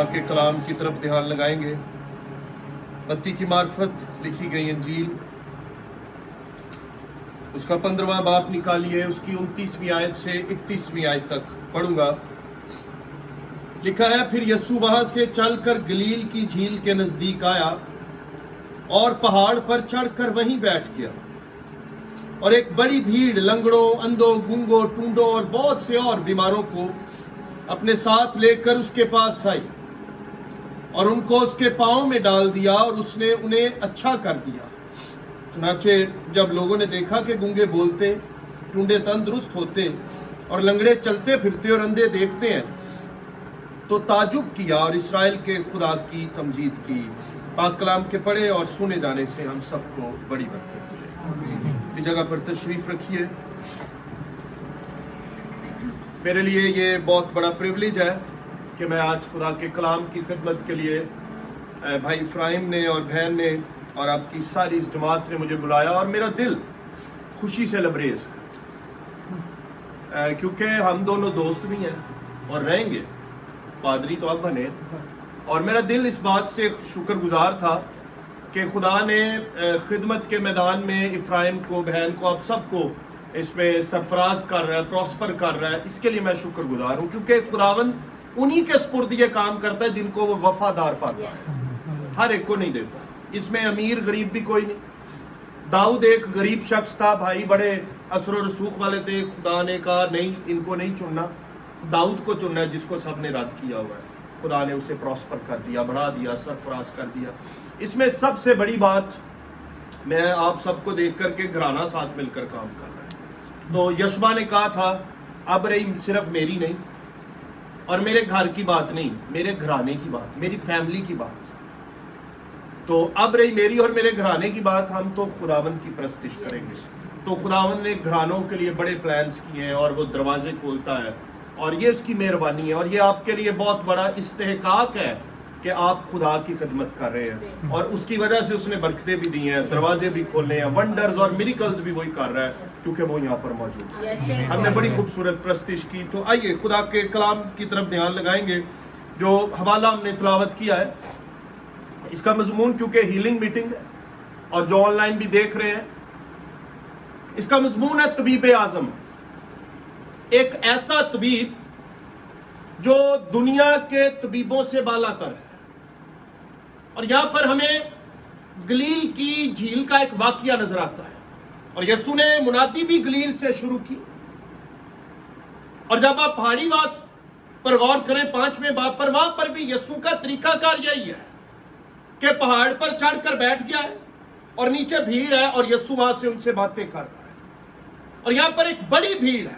کے کلام کی طرف دھیان لگائیں گے۔ متی کی معرفت لکھی گئی انجیل، اس کا 15واں باب نکالیے، اس کی 29ویں آیت سے 31ویں آیت تک پڑھوں گا۔ لکھا ہے، پھر یسوع وہاں سے چل کر گلیل کی جھیل کے نزدیک آیا اور پہاڑ پر چڑھ کر وہیں بیٹھ گیا، اور ایک بڑی بھیڑ لنگڑوں، اندھوں، گونگوں، ٹونڈوں اور بہت سے اور بیماروں کو اپنے ساتھ لے کر اس کے پاس آئی، اور ان کو اس کے پاؤں میں ڈال دیا، اور اس نے انہیں اچھا کر دیا۔ چنانچہ جب لوگوں نے دیکھا کہ گونگے بولتے، ٹونڈے تندرست ہوتے، اور لنگڑے چلتے پھرتے اور اندھے دیکھتے ہیں، تو تعجب کیا اور اسرائیل کے خدا کی تمجید کی۔ پاک کلام کے پڑھے اور سنے جانے سے ہم سب کو بڑی برکت ملے۔ اپنی جگہ پر تشریف رکھیے۔ میرے لیے یہ بہت بڑا پریویلیج ہے کہ میں آج خدا کے کلام کی خدمت کے لیے بھائی افراہیم نے اور بہن نے اور آپ کی ساری اس جماعت نے مجھے بلایا، اور میرا دل خوشی سے لبریز ہے، کیونکہ ہم دونوں دوست بھی ہیں اور رہیں گے، پادری تو اب بنے، اور میرا دل اس بات سے شکر گزار تھا کہ خدا نے خدمت کے میدان میں افراہیم کو، بہن کو، آپ سب کو اس میں سرفراز کر رہا ہے، پروسپر کر رہا ہے۔ اس کے لیے میں شکر گزار ہوں، کیونکہ خداوند انہی کے سپرد یہ کام کرتا ہے جن کو وہ وفادار پاتا ہے، ہر ایک کو نہیں دیتا۔ اس میں امیر غریب بھی کوئی نہیں۔ داؤد ایک غریب شخص تھا، بھائی بڑے اثر و رسوخ والے تھے، خدا نے کہا نہیں، ان کو نہیں چننا، داؤد کو چننا ہے جس کو سب نے رد کیا ہوا ہے۔ خدا نے اسے پروسپر کر دیا، بڑھا دیا، سرفراز کر دیا۔ اس میں سب سے بڑی بات، میں آپ سب کو دیکھ کر کے گھرانہ ساتھ مل کر کام کر رہا ہے۔ تو یشبا نے کہا تھا، اب رہی صرف میری نہیں اور میرے گھر کی بات نہیں، میرے گھرانے کی بات، میری فیملی کی بات، تو اب رہی میری اور میرے گھرانے کی بات، ہم تو خداوند کی پرستش کریں گے۔ تو خداوند نے گھرانوں کے لیے بڑے پلانز کیے ہیں، اور وہ دروازے کھولتا ہے، اور یہ اس کی مہربانی ہے، اور یہ آپ کے لیے بہت بڑا استحقاق ہے کہ آپ خدا کی خدمت کر رہے ہیں، اور اس کی وجہ سے اس نے برکتیں بھی دی ہیں، دروازے بھی کھولے ہیں، ونڈرز اور میریکلز بھی وہی کر رہا ہے، کیونکہ وہ یہاں پر موجود ہے۔ ہم نے بڑی خوبصورت پرستش کی۔ تو آئیے خدا کے کلام کی طرف دھیان لگائیں گے۔ جو حوالہ ہم نے تلاوت کیا ہے، اس کا مضمون، کیونکہ ہیلنگ میٹنگ ہے اور جو آن لائن بھی دیکھ رہے ہیں، اس کا مضمون ہے طبیب اعظم، ایک ایسا طبیب جو دنیا کے طبیبوں سے بالا تر ہے۔ اور یہاں پر ہمیں گلیل کی جھیل کا ایک واقعہ نظر آتا ہے، اور یسوع نے منادی بھی گلیل سے شروع کی۔ اور جب آپ پہاڑی واس پر غور کریں 5ویں باب پر، وہاں پر بھی یسوع کا طریقہ کار یہی ہے کہ پہاڑ پر چڑھ کر بیٹھ گیا ہے، اور نیچے بھیڑ ہے، اور یسوع وہاں سے ان سے باتیں کر رہا ہے۔ اور یہاں پر ایک بڑی بھیڑ ہے،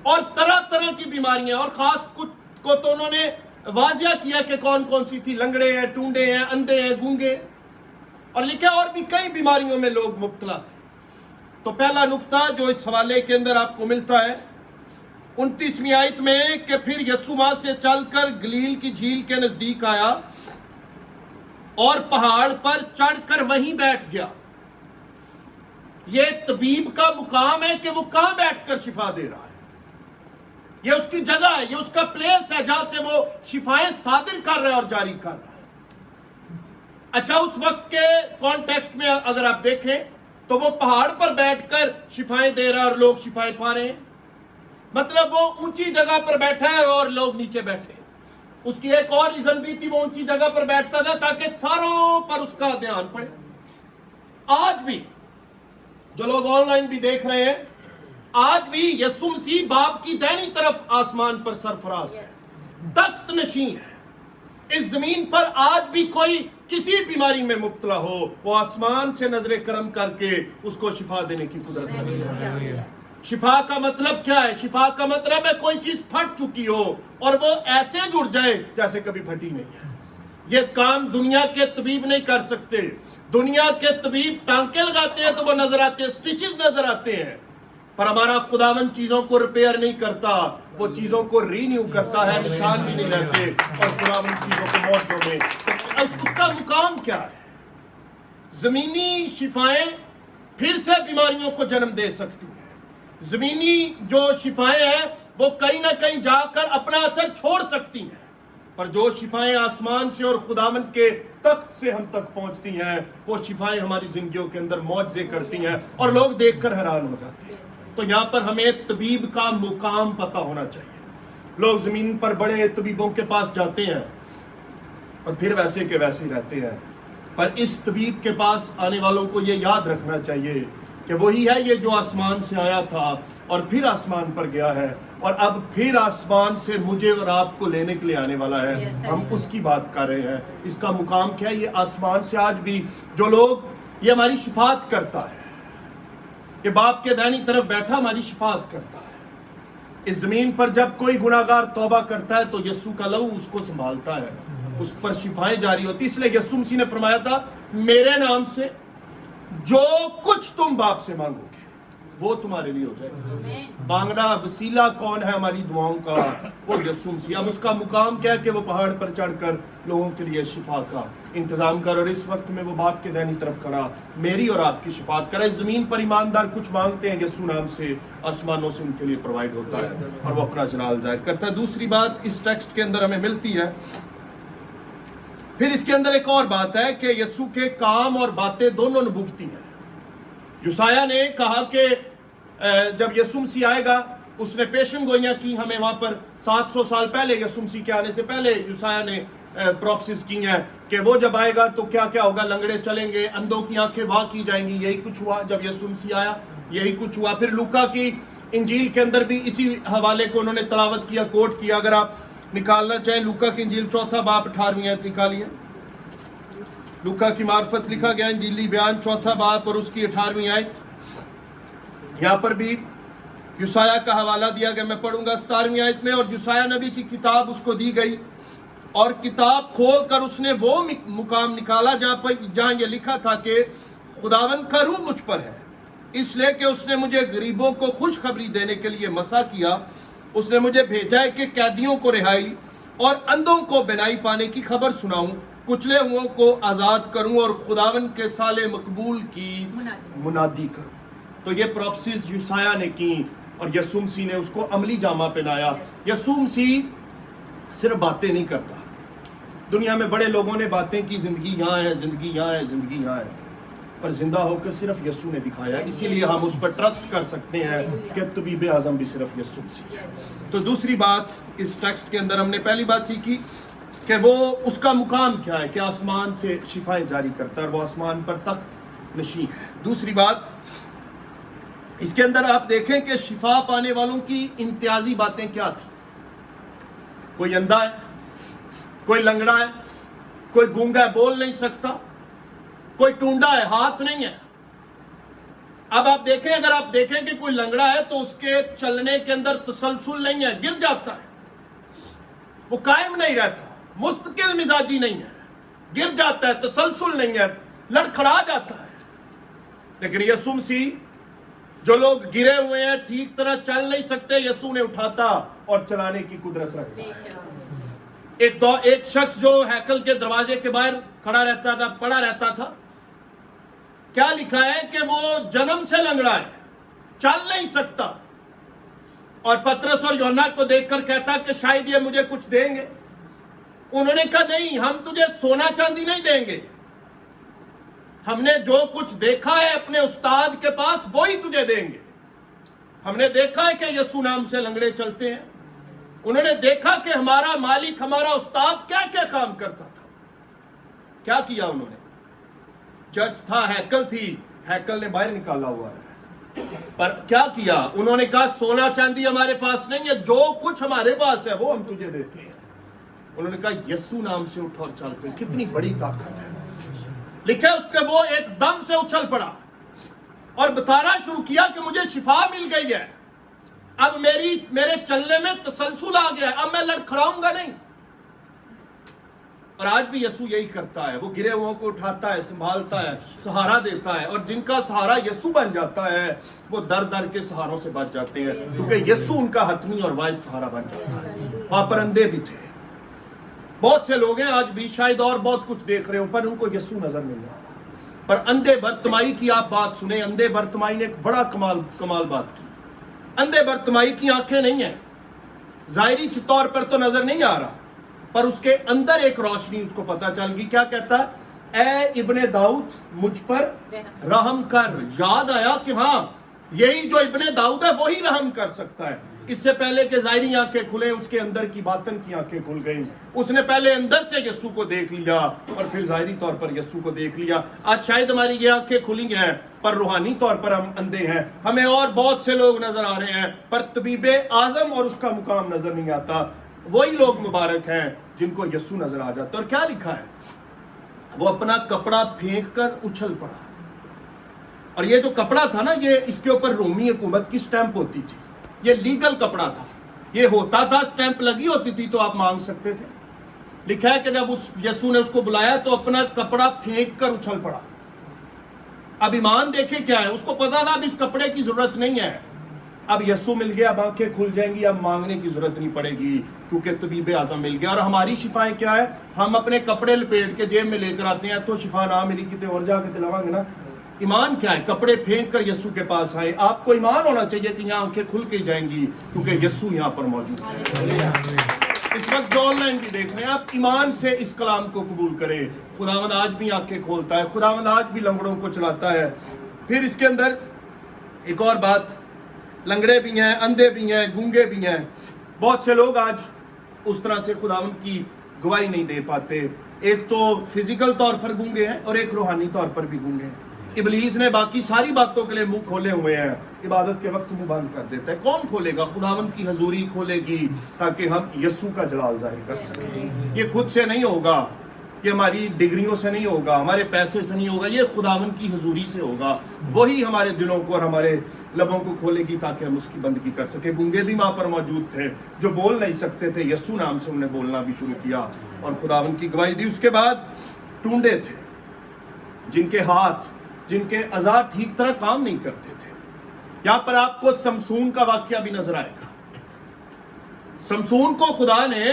اور طرح طرح کی بیماریاں، اور خاص کچھ کو تو انہوں نے واضح کیا کہ کون کون سی تھی، لنگڑے ہیں، ٹونڈے ہیں، اندھے ہیں، گونگے، اور لکھا اور بھی کئی بیماریوں میں لوگ مبتلا تھے۔ تو پہلا نقطہ جو اس حوالے کے اندر آپ کو ملتا ہے 29ویں آیت میں، کہ پھر یسوع وہاں سے چل کر گلیل کی جھیل کے نزدیک آیا اور پہاڑ پر چڑھ کر وہیں بیٹھ گیا۔ یہ طبیب کا مقام ہے کہ وہ کہاں بیٹھ کر شفا دے رہا ہے، یہ اس کی جگہ ہے، یہ اس کا پلیس ہے جہاں سے وہ شفائیں صادر کر رہا ہے اور جاری کر رہا ہے۔ اچھا، اس وقت کے کانٹیکسٹ میں اگر آپ دیکھیں تو وہ پہاڑ پر بیٹھ کر شفائیں دے رہا ہے اور لوگ شفائیں پا رہے ہیں، مطلب وہ اونچی جگہ پر بیٹھا ہے اور لوگ نیچے بیٹھے ہیں۔ اس کی ایک اور ریزن بھی تھی، وہ اونچی جگہ پر بیٹھتا تھا تاکہ ساروں پر اس کا دھیان پڑے۔ آج بھی جو لوگ آن لائن بھی دیکھ رہے ہیں، آج بھی یسوع مسیح باپ کی دائنی طرف آسمان پر سرفراز ہے، تخت نشین ہے۔ اس زمین پر آج بھی کوئی کسی بیماری میں مبتلا ہو، وہ آسمان سے نظر کرم کر کے اس کو شفا دینے کی قدرت رکھتا ہے۔ شفا کا مطلب کیا ہے؟ شفا کا مطلب ہے کوئی چیز پھٹ چکی ہو اور وہ ایسے جڑ جائے جیسے کبھی پھٹی نہیں ہے۔ یہ کام دنیا کے طبیب نہیں کر سکتے۔ دنیا کے طبیب ٹانکے لگاتے ہیں تو وہ نظر آتے ہیں، سٹیچز نظر آتے ہیں، پر ہمارا خداوند چیزوں کو ریپیئر نہیں کرتا، وہ چیزوں کو رینیو کرتا ہے، نشان بھی نہیں رہتے، اور خداوند چیزوں کو موجوں میں اس کا مقام کیا ہے؟ زمینی شفائیں پھر سے بیماریوں کو جنم دے سکتی ہیں، زمینی جو شفائیں ہیں وہ کہیں نہ کہیں جا کر اپنا اثر چھوڑ سکتی ہیں، پر جو شفائیں آسمان سے اور خداوند کے تخت سے ہم تک پہنچتی ہیں وہ شفائیں ہماری زندگیوں کے اندر معجزے کرتی ہیں اور لوگ دیکھ کر حیران ہو جاتے ہیں. تو یہاں پر ہمیں طبیب کا مقام پتہ ہونا چاہیے. لوگ زمین پر بڑے طبیبوں کے پاس جاتے ہیں اور پھر ویسے کے ویسے ہی رہتے ہیں, پر اس طبیب کے پاس آنے والوں کو یہ یاد رکھنا چاہیے کہ وہی ہے یہ جو آسمان سے آیا تھا اور پھر آسمان پر گیا ہے اور اب پھر آسمان سے مجھے اور آپ کو لینے کے لیے آنے والا ہے. ہم اس کی بات کر رہے ہیں. اس کا مقام کیا ہے؟ یہ آسمان سے آج بھی جو لوگ یہ ہماری شفاعت کرتا ہے, کہ باپ کے دائنی طرف بیٹھا ہماری شفاعت کرتا ہے. اس زمین پر جب کوئی گناہگار توبہ کرتا ہے تو یسوع کا لہو اس کو سنبھالتا ہے, اس پر شفائیں جاری ہوتی. اس لیے یسوع مسیح نے فرمایا تھا میرے نام سے جو کچھ تم باپ سے مانگو گے وہ تمہارے لیے ہو جائے گا. مانگنا وسیلہ کون ہے ہماری دعاؤں کا؟ وہ یسوع مسیح. اب اس کا مقام کیا ہے کہ وہ پہاڑ پر چڑھ کر لوگوں کے لیے شفا کا انتظام کر, اور اس وقت میں وہ باپ کے دائنی طرف کھڑا میری اور آپ کی شفاعت کرا. اس زمین پر ایماندار کچھ مانگتے ہیں, یسوع نام سے آسمانوں سے ان کے لیے پرووائڈ ہوتا ہے اور وہ اپنا جلال ظاہر کرتا ہے. دوسری بات اس ٹیکسٹ کے اندر ہمیں ملتی ہے, پھر اس کے اندر ایک اور بات ہے کہ یسوع کے کام اور باتیں دونوں نبوتی ہیں. یسایہ نے کہا کہ جب یسوع مسیح آئے گا, اس نے پیشن گوئیاں کی ہمیں وہاں پر 700 سال پہلے, یسوع مسیح کے آنے سے پہلے یسایہ نے پروفیسیز کی ہیں کہ وہ جب آئے گا تو کیا کیا ہوگا. لنگڑے چلیں گے, اندھوں کی آنکھیں واہ کی جائیں گی. یہی کچھ ہوا جب یسوع مسیح آیا, یہی کچھ ہوا. پھر لوکا کی انجیل کے اندر بھی اسی حوالے کو انہوں نے تلاوت کیا, کوٹ کیا. اگر آپ نکالنا چاہیں لوکا کی انجیل 4 باب 18 آیت نکالیے. لوکا کی معرفت لکھا گیا انجیلی بیان 4 باب اور اس کی 18 آیت. یہاں پر بھی یسایہ کا حوالہ دیا گیا, میں پڑھوں گا 17 آیت میں. اور یسایہ نبی کی کتاب اس کو دی گئی اور کتاب کھول کر اس نے وہ مقام نکالا جہاں یہ لکھا تھا کہ خداوند کا روح مجھ پر ہے, اس لیے کہ اس نے مجھے غریبوں کو خوشخبری دینے کے لیے مسا کیا. اس نے مجھے بھیجا ہے کہ قیدیوں کو رہائی اور اندھوں کو بینائی پانے کی خبر سناؤں, کچلے ہوئوں کو آزاد کروں اور خداوند کے سال مقبول کی منادی کروں. تو یہ پروفیسیز یسایہ نے کی اور یسوع مسیح نے اس کو عملی جامہ پہنایا. یسوع مسیح صرف باتیں نہیں کرتا. دنیا میں بڑے لوگوں نے باتیں کی, زندگی یہاں ہے, زندگی یہاں ہے, زندگی یہاں ہے, پر زندہ ہو کے صرف یسوع نے دکھایا. اسی لیے ہم اس پر ٹرسٹ کر سکتے ہیں کہ طبیب اعظم بھی صرف یسوع مسیح ہے. تو دوسری بات اس ٹیکسٹ کے اندر ہم نے پہلی بات سیکھی کہ وہ اس کا مقام کیا ہے, کہ آسمان سے شفائیں جاری کرتا ہے اور وہ آسمان پر تخت نشین ہے. دوسری بات اس کے اندر آپ دیکھیں کہ شفا پانے والوں کی امتیازی باتیں کیا تھیں. کوئی اندھا ہے, کوئی لنگڑا ہے, کوئی گونگا ہے بول نہیں سکتا, کوئی ٹونڈا ہے ہاتھ نہیں ہے. اب آپ دیکھیں, اگر آپ دیکھیں کہ کوئی لنگڑا ہے تو اس کے چلنے کے اندر تسلسل نہیں ہے, گر جاتا ہے, وہ قائم نہیں رہتا, مستقل مزاجی نہیں ہے, گر جاتا ہے, تسلسل نہیں ہے, لڑکھڑا جاتا ہے. لیکن یسوع مسیح جو لوگ گرے ہوئے ہیں, ٹھیک طرح چل نہیں سکتے, یسوع نے اٹھاتا اور چلانے کی قدرت رکھتا ہے. ایک شخص جو ہیکل کے دروازے کے باہر کھڑا رہتا تھا, پڑا رہتا تھا, کیا لکھا ہے کہ وہ جنم سے لنگڑا ہے, چل نہیں سکتا, اور پترس اور یوحنا کو دیکھ کر کہتا کہ شاید یہ مجھے کچھ دیں گے. انہوں نے کہا نہیں, ہم تجھے سونا چاندی نہیں دیں گے, ہم نے جو کچھ دیکھا ہے اپنے استاد کے پاس وہی تجھے دیں گے. ہم نے دیکھا ہے کہ یسوع نام سے لنگڑے چلتے ہیں. انہوں نے دیکھا کہ ہمارا مالک, ہمارا استاد کیا کیا کام کرتا تھا. کیا کیا انہوں نے؟ چرچ تھا, ہیکل تھی, ہیکل نے باہر نکالا ہوا ہے, پر کیا کیا انہوں نے؟ کہا سونا چاندی ہمارے پاس نہیں ہے, جو کچھ ہمارے پاس ہے وہ ہم تجھے دیتے ہیں. انہوں نے کہا یسوع نام سے اٹھ اور چل پہ. کتنی بڑی طاقت ہے. لکھے اس کے وہ ایک دم سے اچھل پڑا اور بتانا شروع کیا کہ مجھے شفا مل گئی ہے, اب میرے چلنے میں تسلسل آ گیا ہے, اب میں لڑکھڑاؤں گا نہیں. اور آج بھی یسوع یہی کرتا ہے, وہ گرے ہوئوں کو اٹھاتا ہے, سنبھالتا ہے, سہارا دیتا ہے, اور جن کا سہارا یسوع بن جاتا ہے وہ در در کے سہاروں سے بچ جاتے ہیں, کیونکہ یسوع ان کا حتمی اور واحد سہارا بن جاتا ہے. وہاں پر اندھے بھی تھے, بہت سے لوگ ہیں آج بھی شاید اور بہت کچھ دیکھ رہے ہوں, پر ان کو یسوع نظر نہیں آ رہا. پر اندھے برتمائی کی آپ بات سنیں, اندھے برتمائی نے ایک بڑا کمال بات کی. اندھے برتمائی کی آنکھیں نہیں ہیں, ظاہری طور پر تو نظر نہیں آ رہا, پر اس کے اندر ایک روشنی اس کو پتا چل گئی. کیا کہتا ہے؟ اے ابن داؤد مجھ پر رحم کر. یاد آیا کہ ہاں یہی جو ابن داؤد ہے وہی رحم کر سکتا ہے. اس سے پہلے کہ ظاہری آنکھیں کھلیں اس کے اندر کی باطن کی آنکھیں کھل گئیں. اس نے پہلے اندر سے یسوع کو دیکھ لیا اور پھر ظاہری طور پر یسوع کو دیکھ لیا. آج شاید ہماری یہ آنکھیں کھلی ہیں پر روحانی طور پر ہم اندھے ہیں. ہمیں اور بہت سے لوگ نظر آ رہے ہیں پر طبیب اعظم اور اس کا مقام نظر نہیں آتا. وہی لوگ مبارک ہیں جن کو یسوع نظر آ جاتا. اور کیا لکھا ہے؟ وہ اپنا کپڑا پھینک کر اچھل پڑا. اور یہ جو کپڑا تھا نا، یہ اس کے اوپر رومی حکومت کی سٹیمپ ہوتی تھی. یہ لیگل کپڑا تھا. یہ ہوتا تھا، سٹیمپ لگی ہوتی تھی تو آپ مانگ سکتے تھے. لکھا ہے کہ جب یسوع نے اس کو بلایا تو اپنا کپڑا پھینک کر اچھل پڑا. اب ایمان دیکھیں کیا ہے. اس کو پتا تھا اب اس کپڑے کی ضرورت نہیں ہے. اب یسوع مل گیا، اب آنکھیں کھل جائیں گی، اب مانگنے کی ضرورت نہیں پڑے گی کیونکہ طبیب اعظم مل گیا. اور ہماری شفائیں کیا ہے؟ ہم اپنے کپڑے لپیٹ کے جیب میں لے کر آتے ہیں تو شفا نہ ملی کتے اور جا کے دلاویں گے نا. ایمان کیا ہے؟ کپڑے پھینک کر یسوع کے پاس آئے. آپ کو ایمان ہونا چاہیے کہ یہاں آنکھیں کھل کے جائیں گی کیونکہ یسوع یہاں پر موجود ہے. اس وقت جو آن لائن بھی دیکھ رہے ہیں، آپ ایمان سے اس کلام کو قبول کریں. خداوند آج بھی آنکھیں کھولتا ہے. خداوند آج بھی لنگڑوں کو چلاتا ہے. پھر اس کے اندر ایک اور بات، لنگڑے بھی ہیں، اندھے بھی ہیں، گونگے بھی ہیں. بہت سے لوگ آج اس طرح سے خداوند کی گواہی نہیں دے پاتے. ایک تو فزیکل طور پر گونگے ہیں اور ایک روحانی طور پر بھی گونگے ہیں. ابلیس نے باقی ساری باتوں کے لیے منہ کھولے ہوئے ہیں، عبادت کے وقت منہ بند کر دیتا ہے. کون کھولے گا؟ خداوند کی حضوری کھولے گی تاکہ ہم یسوع کا جلال ظاہر کر سکیں. یہ خود سے نہیں ہوگا، یہ ہماری ڈگریوں سے نہیں ہوگا، ہمارے پیسے سے نہیں ہوگا. یہ خداوند کی حضوری سے ہوگا. وہی ہمارے دلوں کو اور ہمارے لبوں کو کھولے گی تاکہ ہم اس کی بندگی کر سکیں. گونگے بھی وہاں پر موجود تھے جو بول نہیں سکتے تھے. یسوع نام سے انہوں نے بولنا بھی شروع کیا اور خداوند کی گواہی دی. اس کے بعد ٹونڈے تھے جن کے ہاتھ، جن کے اعضاء ٹھیک طرح کام نہیں کرتے تھے. یہاں پر آپ کو سمسون کا واقعہ بھی نظر آئے گا. سمسون کو خدا نے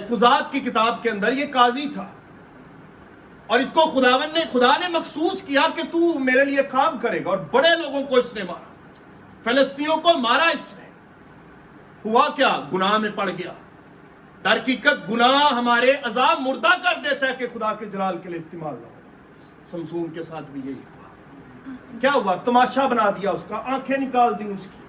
قضات کی کتاب کے اندر، یہ قاضی تھا اور اس کو خدا نے مخصوص کیا کہ تو میرے لیے کام کرے گا. اور بڑے لوگوں کو اس نے مارا، فلسطینیوں کو مارا اس نے. ہوا کیا؟ گناہ میں پڑ گیا. در حقیقت گناہ ہمارے اعضاء مردہ کر دیتا ہے کہ خدا کے جلال کے لیے استعمال نہ ہو. سمسون کے ساتھ بھی یہی ہوا. کیا ہوا؟ تماشا بنا دیا اس کا، آنکھیں نکال دی اس کی.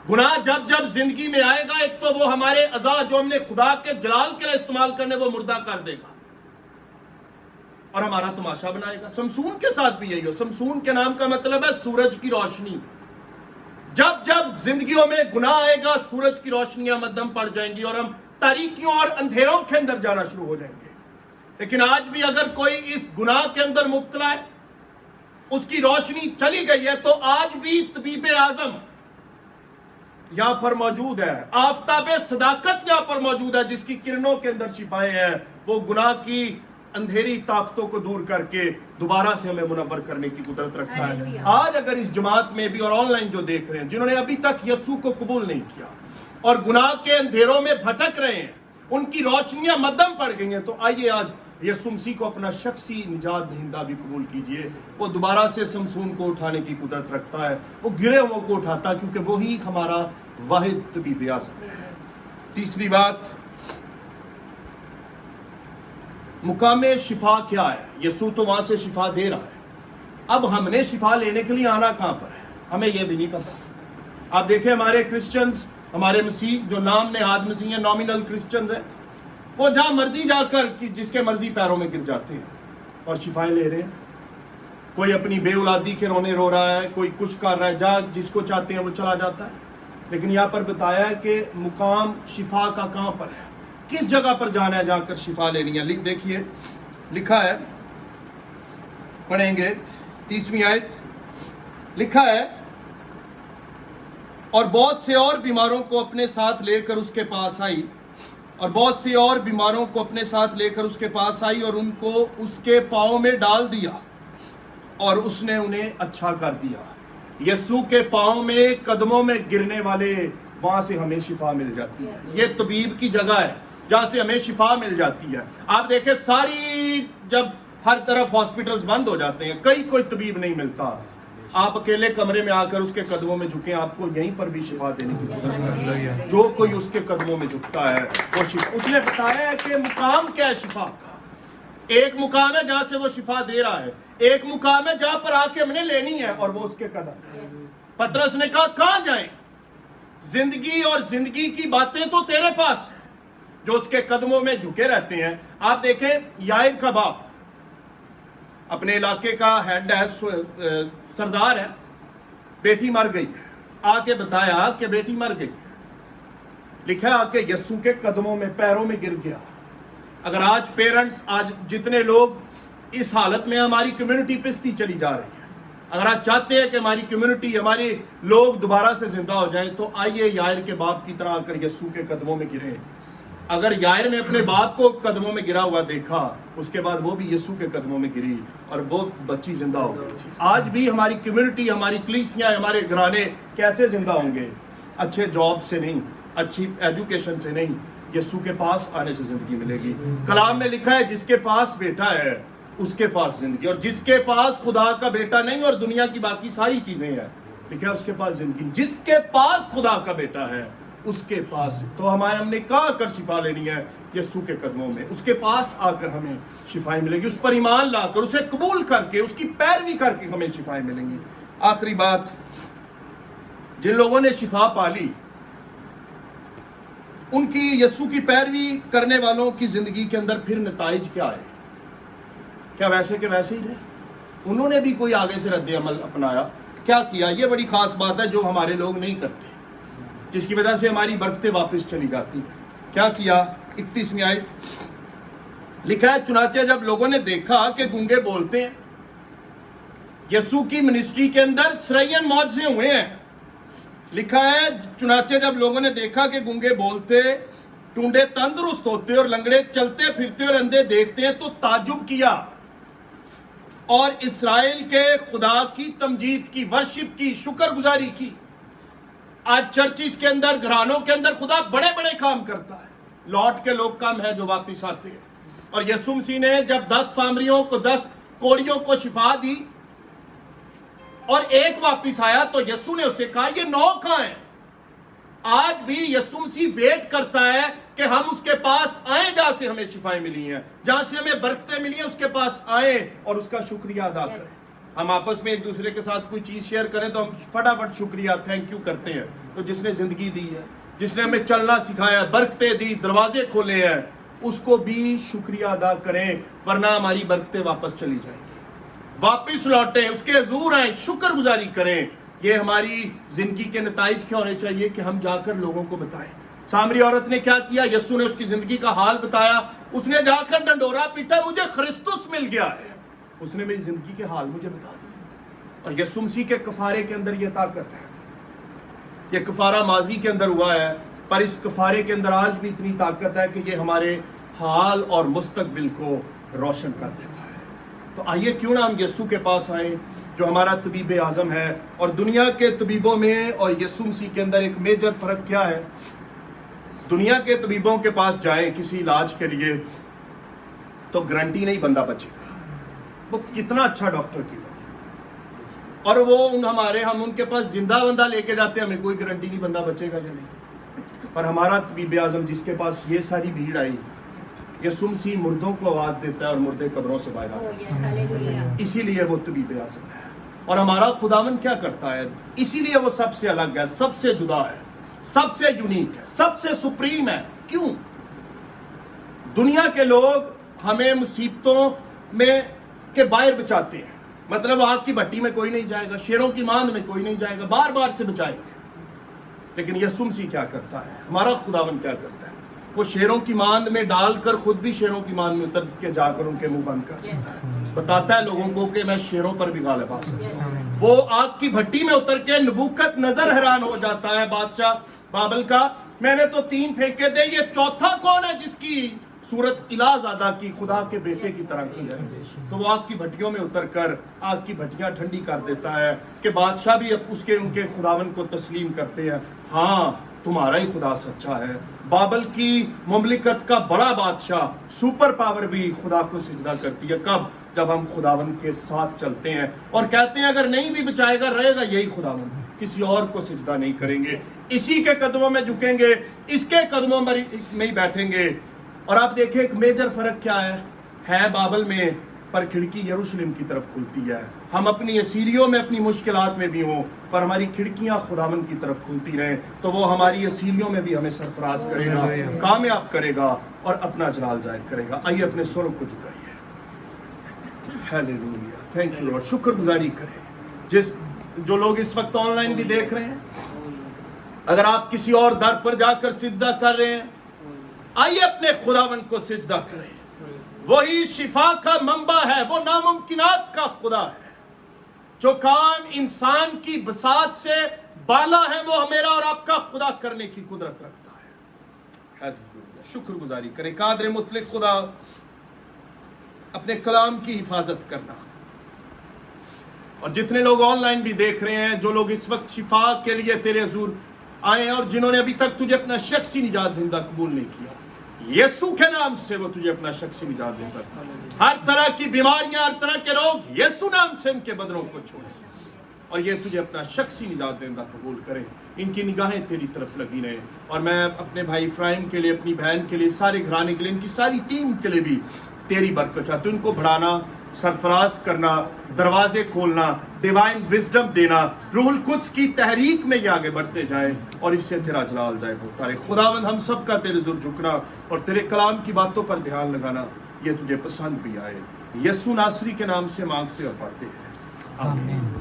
گناہ جب جب زندگی میں آئے گا، ایک تو وہ ہمارے اعضاء جو ہم نے خدا کے جلال کے لیے استعمال کرنے وہ مردہ کر دے گا اور ہمارا تماشا بنائے گا. سمسون کے ساتھ بھی یہی ہو. سمسون کے نام کا مطلب ہے سورج کی روشنی. جب جب زندگیوں میں گناہ آئے گا، سورج کی روشنیاں مدھم پڑ جائیں گی اور ہم تاریکیوں اور اندھیروں کے اندر جانا شروع ہو جائیں گے. لیکن آج بھی اگر کوئی اس گناہ کے اندر مبتلا ہے، اس کی روشنی چلی گئی ہے، تو آج بھی طبیب اعظم یہاں پر موجود ہے. آفتاب صداقت یہاں پر موجود ہے جس کی کرنوں کے اندر شفائیں ہیں. وہ گناہ کی اندھیری طاقتوں کو دور کر کے دوبارہ سے ہمیں منور کرنے کی قدرت رکھتا ہے. آج اگر اس جماعت میں بھی اور آن لائن جو دیکھ رہے ہیں جنہوں نے ابھی تک یسوع کو قبول نہیں کیا اور گناہ کے اندھیروں میں بھٹک رہے ہیں، ان کی روشنیاں مدھم پڑ گئی ہیں، تو آئیے آج یسوع مسیح کو اپنا شخصی نجات دہندہ بھی قبول کیجئے. وہ دوبارہ سے سمسون کو اٹھانے کی قدرت رکھتا ہے. وہ گرے ہوئوں کو اٹھاتا ہے کیونکہ وہی ہمارا واحد طبیب اعظم ہے. تیسری بات، مقام شفا کیا ہے؟ یسوع تو وہاں سے شفا دے رہا ہے. اب ہم نے شفا لینے کے لیے آنا کہاں پر ہے؟ ہمیں یہ بھی نہیں پتا. آپ دیکھیں ہمارے کرسچنز، ہمارے مسیح جو نام نہاد مسیح ہیں، نومینل کرسچنز ہیں، وہ جہاں مرضی جا کر جس کے مرضی پیروں میں گر جاتے ہیں اور شفائیں لے رہے ہیں. کوئی اپنی بے اولادی کے رونے رو رہا ہے، کوئی کچھ کر رہا ہے، جہاں جس کو چاہتے ہیں وہ چلا جاتا ہے. لیکن یہاں پر بتایا ہے کہ مقام شفا کا کہاں پر ہے، کس جگہ پر جانا ہے جا کر شفا لینی ہے. دیکھیے لکھا ہے، پڑھیں گے 30ویں آیت. لکھا ہے، اور بہت سے اور بیماروں کو اپنے ساتھ لے کر اس کے پاس آئی، اور بہت سی اور بیماروں کو اپنے ساتھ لے کر اس کے پاس آئی اور ان کو اس کے پاؤں میں ڈال دیا اور اس نے انہیں اچھا کر دیا. یسوع کے پاؤں میں، قدموں میں گرنے والے، وہاں سے ہمیں شفا مل جاتی ہے. یہ طبیب کی جگہ ہے جہاں سے ہمیں شفا مل جاتی ہے. آپ دیکھیں ساری، جب ہر طرف ہاسپٹلز بند ہو جاتے ہیں، کوئی طبیب نہیں ملتا، آپ اکیلے کمرے میں آ کر اس کے قدموں میں جھکیں, آپ کو یہیں پر بھی شفا دینے کی ضرورت ہے. جو کوئی اس کے قدموں میں جھکتا ہے وہ شفا. اس نے بتایا ہے کہ مقام کیا ہے شفا کا. ایک مقام ہے جہاں سے وہ شفا دے رہا ہے, ایک مقام ہے جہاں پر آ کے ہم نے لینی ہے, اور وہ اس کے قدم ہے. پطرس نے کہا کہاں جائیں, زندگی اور زندگی کی باتیں تو تیرے پاس ہیں. جو اس کے قدموں میں جھکے رہتے ہیں. آپ دیکھیں یائر کا باپ اپنے علاقے کا ہیڈ ہے, سردار ہے, بیٹی مر گئی, آ کے بتایا کہ بیٹی مر گئی. لکھا ہے آ کے یسوع کے قدموں میں پیروں میں گر گیا. اگر آج پیرنٹس, آج جتنے لوگ اس حالت میں ہماری کمیونٹی پستی چلی جا رہی ہے, اگر آپ چاہتے ہیں کہ ہماری کمیونٹی, ہماری لوگ دوبارہ سے زندہ ہو جائیں, تو آئیے یائر کے باپ کی طرح آ کر یسوع کے قدموں میں گریں. اگر یائر نے اپنے باپ کو قدموں میں گرا ہوا دیکھا, اس کے بعد وہ بھی یسوع کے قدموں میں گری اور وہ بچی زندہ ہو گئی تھی. آج بھی ہماری کمیونٹی, ہماری کلیسیاں, ہمارے گھرانے کیسے زندہ ہوں گے؟ اچھے جاب سے نہیں, اچھی ایجوکیشن سے نہیں, یسوع کے پاس آنے سے زندگی ملے گی. کلام میں لکھا ہے جس کے پاس بیٹا ہے اس کے پاس زندگی, اور جس کے پاس خدا کا بیٹا نہیں اور دنیا کی باقی ساری چیزیں ہیں, لکھا ہے اس کے پاس زندگی. جس کے پاس خدا کا بیٹا ہے اس کے پاس. تو ہم نے کہاں کر شفا لینی ہے؟ یسوع کے قدموں میں. اس کے پاس آ کر ہمیں شفائیں ملے گی. اس پر ایمان لا کر, اسے قبول کر کے, اس کی پیروی کر کے ہمیں شفائیں ملیں گی. آخری بات, جن لوگوں نے شفا پالی, ان کی یسوع کی پیروی کرنے والوں کی زندگی کے اندر پھر نتائج کیا ہے؟ کیا ویسے کے ویسے ہی رہے؟ انہوں نے بھی کوئی آگے سے رد عمل اپنایا؟ کیا کیا؟ یہ بڑی خاص بات ہے جو ہمارے لوگ نہیں کرتے, جس کی وجہ سے ہماری برکتیں واپس چلی جاتی ہیں. کیا کیا؟ 31ویں آیت لکھا ہے, چنانچہ جب لوگوں نے دیکھا کہ گونگے بولتے ہیں. یسوع کی منسٹری کے اندر سرین معجزے ہوئے ہیں. لکھا ہے چنانچہ جب لوگوں نے دیکھا کہ گونگے بولتے, ٹونڈے تندرست ہوتے اور لنگڑے چلتے پھرتے اور اندھے دیکھتے ہیں, تو تعجب کیا اور اسرائیل کے خدا کی تمجید کی, ورشپ کی, شکر گزاری کی. آج چرچز کے اندر, گھرانوں کے اندر خدا بڑے بڑے کام کرتا ہے. لوٹ کے لوگ کم ہے جو واپس آتے ہیں. اور یسوع مسیح نے جب 10 سامریوں کو, 10 کوڑیوں کو شفا دی اور ایک واپس آیا, تو یسوع نے اسے کہا یہ 9 کہاں ہیں؟ آج بھی یسوع مسیح ویٹ کرتا ہے کہ ہم اس کے پاس آئیں جہاں سے ہمیں شفائیں ملی ہیں, جہاں سے ہمیں برکتیں ملی ہیں, اس کے پاس آئیں اور اس کا شکریہ ادا کریں. ہم آپس میں ایک دوسرے کے ساتھ کوئی چیز شیئر کریں تو ہم فٹافٹ شکریہ, تھینک یو کرتے ہیں. تو جس نے زندگی دی ہے, جس نے ہمیں چلنا سکھایا, برکتیں دی, دروازے کھولے ہیں, اس کو بھی شکریہ ادا کریں, ورنہ ہماری برکتیں واپس چلی جائیں گی. واپس لوٹیں, اس کے حضور آئیں, شکر گزاری کریں. یہ ہماری زندگی کے نتائج کیا ہونے چاہیے کہ ہم جا کر لوگوں کو بتائیں. سامری عورت نے کیا کیا؟ یسوع نے اس کی زندگی کا حال بتایا. اس نے جا کر ڈنڈورا پیٹا, مجھے خرسطس مل گیا ہے. اس نے میری زندگی کے حال مجھے بتا دیا. اور یسوع مسیح کے کفارے کے اندر یہ طاقت ہے. یہ کفارہ ماضی کے اندر ہوا ہے, پر اس کفارے کے اندر آج بھی اتنی طاقت ہے کہ یہ ہمارے حال اور مستقبل کو روشن کر دیتا ہے. تو آئیے کیوں نہ ہم یسوع کے پاس آئیں جو ہمارا طبیب اعظم ہے. اور دنیا کے طبیبوں میں اور یسوع مسیح کے اندر ایک میجر فرق کیا ہے؟ دنیا کے طبیبوں کے پاس جائیں کسی علاج کے لیے تو گارنٹی نہیں بندہ بچے گا, وہ کتنا اچھا ڈاکٹر کی بات, اور وہ ہم ان کے پاس زندہ بندہ لے کے جاتے ہیں, ہمیں کوئی گارنٹی نہیں بندہ بچے گا یا نہیں. پر ہمارا طبیب اعظم جس کے پاس یہ ساری بھیڑ آئی, یسوع مسیح مردوں کو آواز دیتا ہے اور مردے قبروں سے باہر آتے ہیں. اسی لیے وہ طبیب اعظم ہے. اور ہمارا خداوند کیا کرتا ہے؟ اسی لیے وہ سب سے الگ ہے, سب سے جدا ہے, سب سے یونیک ہے, سب سے سپریم ہے. کیوں؟ دنیا کے لوگ ہمیں مصیبتوں میں کے باہر بچاتے ہیں, مطلب آگ کی بھٹی میں کوئی نہیں جائے گا, شیروں کی ماند میں کوئی نہیں جائے گا, بار بار سے بچائیں گے. لیکن یسوع مسیح کیا کرتا ہے؟ ہمارا خداوند کیا کرتا ہے؟ وہ شیروں کی ماند میں ڈال کر خود بھی شیروں کی ماند میں اتر کے جا کر ان کے منہ بند کر دیتا ہے, بتاتا ہے لوگوں کو کہ میں شیروں پر بھی غالب آ سکتا ہوں. وہ آگ کی بھٹی میں اتر کے نبوکت نظر حیران ہو جاتا ہے بادشاہ بابل کا, میں نے تو 3 پھینکے دے, یہ چوتھا کون ہے جس کی صورت الہ زادہ کی, خدا کے بیٹے کی طرح کی ہے؟ تو وہ آگ کی بھٹیوں میں اتر کر آگ کی بھٹیاں ٹھنڈی کر دیتا ہے کہ بادشاہ بھی ان کے خداوند کو تسلیم کرتے ہیں. ہاں تمہارا ہی خدا سچا ہے. بابل کی مملکت کا بڑا بادشاہ, سپر پاور بھی خدا کو سجدہ کرتی ہے. کب؟ جب ہم خداوند کے ساتھ چلتے ہیں اور کہتے ہیں اگر نہیں بھی بچائے گا رہے گا یہی خداوند، کسی اور کو سجدہ نہیں کریں گے، اسی کے قدموں میں جھکیں گے، اس کے قدموں میں ہی بیٹھیں گے۔ اور آپ دیکھیں ایک میجر فرق کیا ہے بابل میں، پر کھڑکی یروشلم کی طرف کھلتی ہے۔ ہم اپنی اسیریوں میں اپنی مشکلات میں بھی ہوں، پر ہماری کھڑکیاں خداوند کی طرف کھلتی رہیں تو وہ ہماری اسیریوں میں بھی ہمیں سرفراز کرے گا، کامیاب کرے گا اور اپنا جلال ظاہر کرے گا۔ آئیے اپنے سروں کو جھکائیے۔ Hallelujah, thank you Lord. شکر گزاری کریں۔ جو لوگ اس وقت آن لائن بھی دیکھ رہے ہیں، اگر آپ کسی اور در پر جا کر سجدہ کر رہے ہیں، آئیے اپنے خداوند کو سجدہ کریں۔ وہی شفا کا منبع ہے، وہ ناممکنات کا خدا ہے۔ جو کام انسان کی بساط سے بالا ہے وہ میرا اور آپ کا خدا کرنے کی قدرت رکھتا ہے۔ شکر گزاری کریں۔ قادر مطلق خدا، اپنے کلام کی حفاظت کرنا۔ اور جتنے لوگ آن لائن بھی دیکھ رہے ہیں، جو لوگ اس وقت شفا کے لیے تیرے حضور آئے ہیں اور جنہوں نے ابھی تک تجھے اپنا شخصی نجات دہندہ قبول نہیں کیا، یسوع کے نام سے وہ تجھے اپنا شخصی نجات دہندہ، ہر طرح کی بیماریاں، ہر طرح کے روگ یسوع نام سے ان کے بدنوں کو چھوڑے اور یہ تجھے اپنا شخصی نجات دہندہ قبول کرے۔ ان کی نگاہیں تیری طرف لگی رہیں۔ اور میں اپنے بھائی افراہیم کے لیے، اپنی بہن کے لیے، سارے گھرانے کے لیے، ان کی ساری ٹیم کے لیے بھی تیری برکت چاہتے، ان کو بڑھانا، سرفراز کرنا، دروازے کھولنا، ڈیوائن وزڈم دینا، روح القدس کی تحریک میں یہ آگے بڑھتے جائیں اور اس سے تیرا جلال ظاہر ہوتا رہے۔ خداوند ہم سب کا تیرے حضور جھکنا اور تیرے کلام کی باتوں پر دھیان لگانا یہ تجھے پسند بھی آئے۔ یسوع ناصری کے نام سے مانگتے اور پڑھتے ہیں، آمین۔